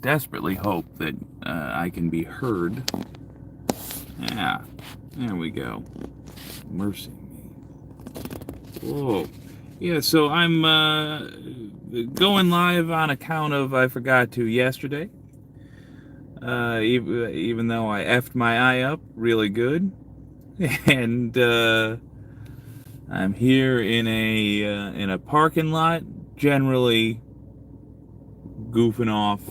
desperately hope that I can be heard. Yeah, there we go. Mercy me. Whoa. Yeah, so I'm going live on account of I forgot to yesterday. Even though I effed my eye up really good. And I'm here in a parking lot, generally goofing off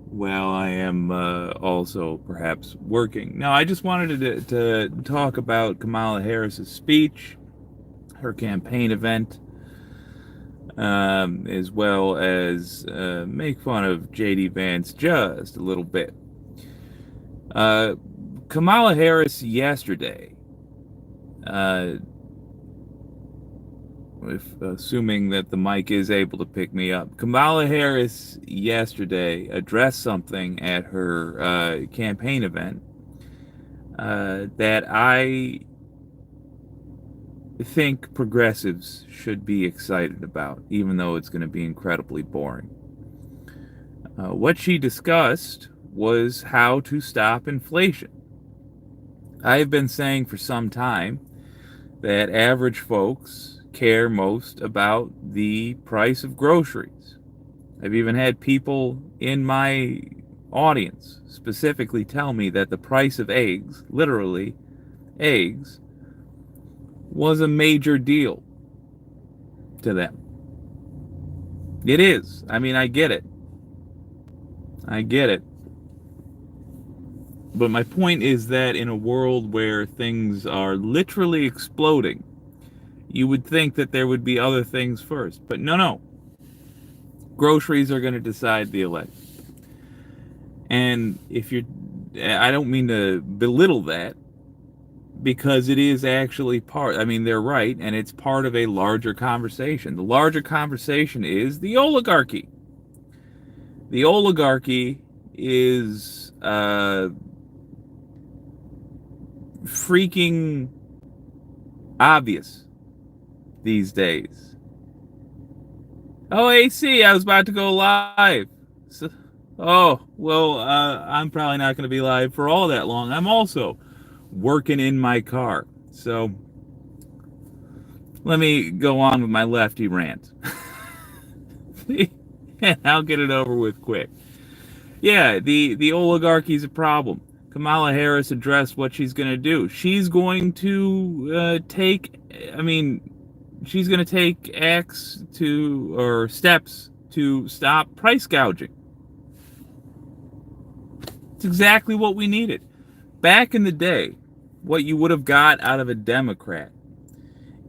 while I am also perhaps working. Now, I just wanted to talk about Kamala Harris's speech, her campaign event, as well as make fun of J.D. Vance just a little bit. Kamala Harris yesterday, if assuming that the mic is able to pick me up, Kamala Harris yesterday addressed something at her campaign event that I think progressives should be excited about, even though it's going to be incredibly boring. What she discussed was how to stop inflation. I have been saying for some time that average folks care most about the price of groceries. I've even had people in my audience specifically tell me that the price of eggs, literally eggs, was a major deal to them. It is. I mean, I get it. I get it. But my point is that in a world where things are literally exploding, you would think that there would be other things first. But no. Groceries are going to decide the election. And I don't mean to belittle that, because it is actually they're right, and it's part of a larger conversation. The larger conversation is the oligarchy. The oligarchy is freaking obvious these days. Oh, AC, I was about to go live. I'm probably not going to be live for all that long. I'm also working in my car. So let me go on with my lefty rant. And I'll get it over with quick. Yeah, the oligarchy's a problem. Kamala Harris addressed what she's going to do. She's going to take steps to stop price gouging. It's exactly what we needed. Back in the day, what you would have got out of a Democrat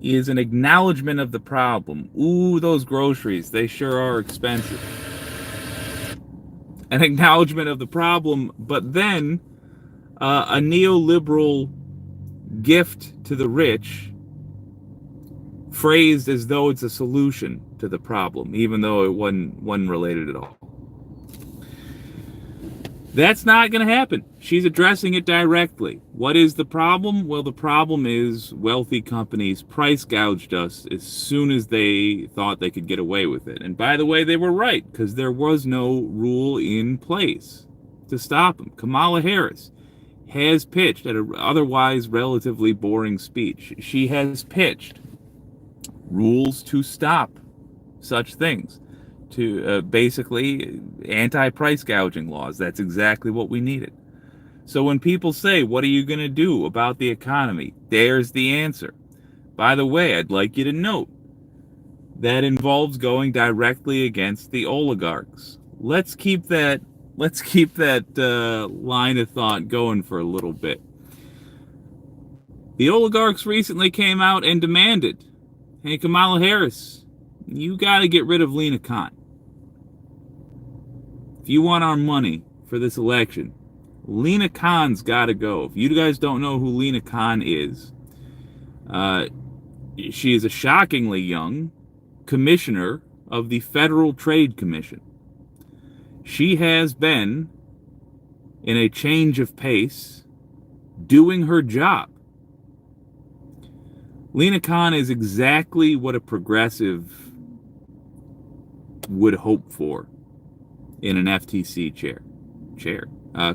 is an acknowledgement of the problem. Ooh, those groceries, they sure are expensive. An acknowledgement of the problem, but then a neoliberal gift to the rich, phrased as though it's a solution to the problem, even though it wasn't related at all. That's not going to happen. She's addressing it directly. What is the problem? Well, the problem is wealthy companies price gouged us as soon as they thought they could get away with it. And by the way, they were right, because there was no rule in place to stop them. Kamala Harris has pitched at an otherwise relatively boring speech. She has pitched rules to stop such things, to basically anti-price gouging laws. That's exactly what we needed. So when people say, what are you going to do about the economy? There's the answer. By the way, I'd like you to note that involves going directly against the oligarchs. Let's keep that line of thought going for a little bit. The oligarchs recently came out and demanded, hey, Kamala Harris, you got to get rid of Lena Khan. If you want our money for this election, Lena Khan's got to go. If you guys don't know who Lena Khan is, she is a shockingly young commissioner of the Federal Trade Commission. She has been, in a change of pace, doing her job. Lena Khan is exactly what a progressive would hope for. in an FTC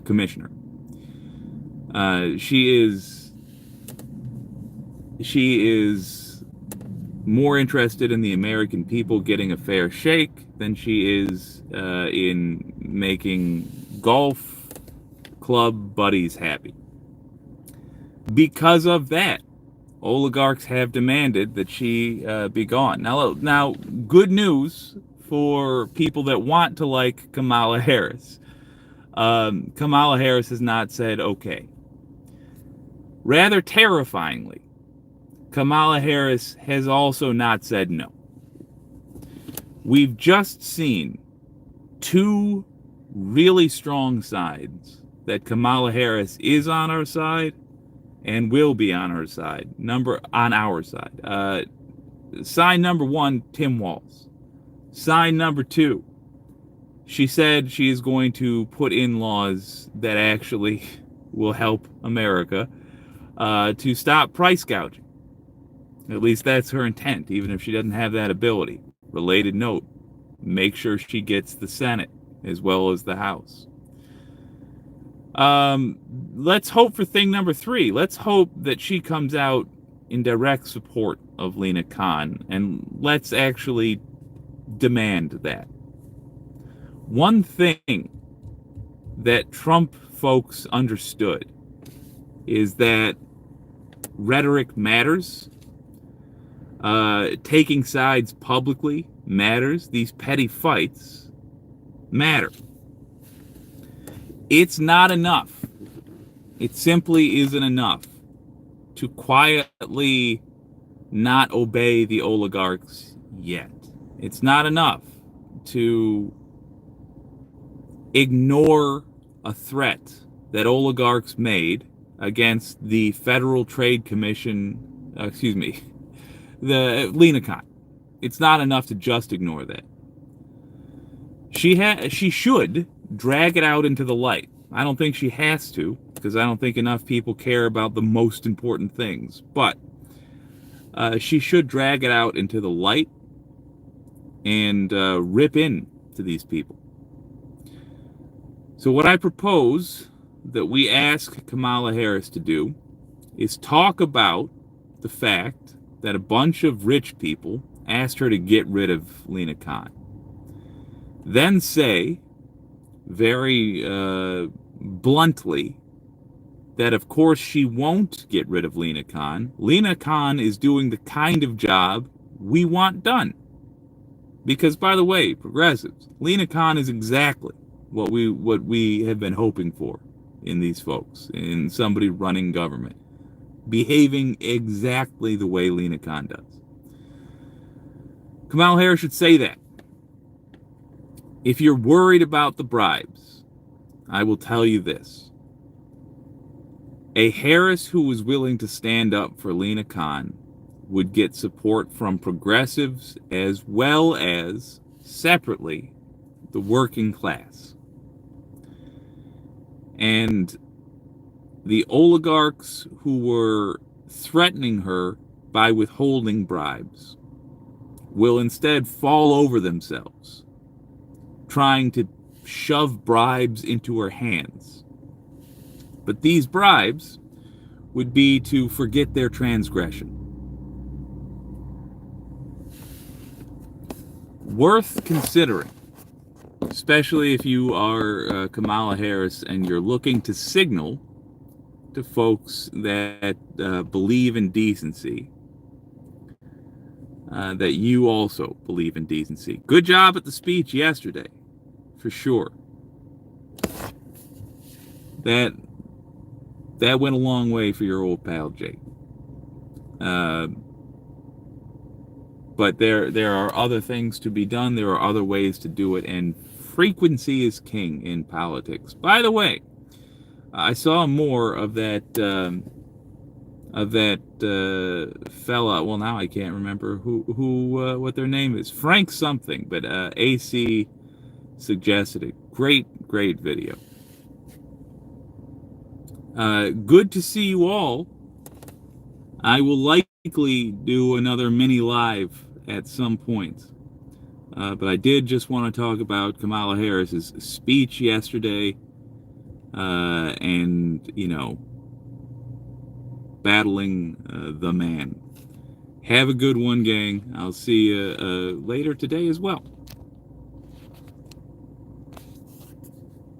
commissioner. She is more interested in the American people getting a fair shake than she is in making golf club buddies happy. Because of that, oligarchs have demanded that she be gone. Now, good news for people that want to like Kamala Harris. Kamala Harris has not said okay. Rather terrifyingly, Kamala Harris has also not said no. We've just seen two really strong signs that Kamala Harris is on our side and will be on our side. Sign number one, Tim Walz. Sign number two, she said she is going to put in laws that actually will help America to stop price gouging. At least that's her intent, even if she doesn't have that ability. Related note, make sure she gets the Senate as well as the House. Let's hope for thing number three. Let's hope that she comes out in direct support of Lina Khan, and let's actually demand that. One thing that Trump folks understood is that rhetoric matters. Taking sides publicly matters. These petty fights matter. It's not enough. It simply isn't enough to quietly not obey the oligarchs yet. It's not enough to ignore a threat that oligarchs made against the Federal Trade Commission, the Lina Khan. It's not enough to just ignore that. She should drag it out into the light. I don't think she has to, because I don't think enough people care about the most important things. But she should drag it out into the light and rip in to these people. So what I propose that we ask Kamala Harris to do is talk about the fact that a bunch of rich people asked her to get rid of Lina Khan. Then say, very bluntly, that of course she won't get rid of Lina Khan. Lina Khan is doing the kind of job we want done. Because, by the way, progressives, Lina Khan is exactly what we have been hoping for in these folks, in somebody running government, behaving exactly the way Lina Khan does. Kamala Harris should say that. If you're worried about the bribes, I will tell you this. A Harris who was willing to stand up for Lina Khan would get support from progressives as well as, separately, the working class. And the oligarchs who were threatening her by withholding bribes will instead fall over themselves, trying to shove bribes into her hands. But these bribes would be to forget their transgression. Worth considering, especially if you are Kamala Harris and you're looking to signal to folks that believe in decency that you also believe in decency. Good job at the speech yesterday, for sure. That went a long way for your old pal Jake. But there are other things to be done. There are other ways to do it, and frequency is king in politics. By the way, I saw more of that fella. Well, now I can't remember who what their name is. Frank something, but AC suggested it. Great video. Good to see you all. I will likely do another mini live at some point. But I did just want to talk about Kamala Harris's speech yesterday, and battling the man. Have a good one, gang. I'll see you later today as well.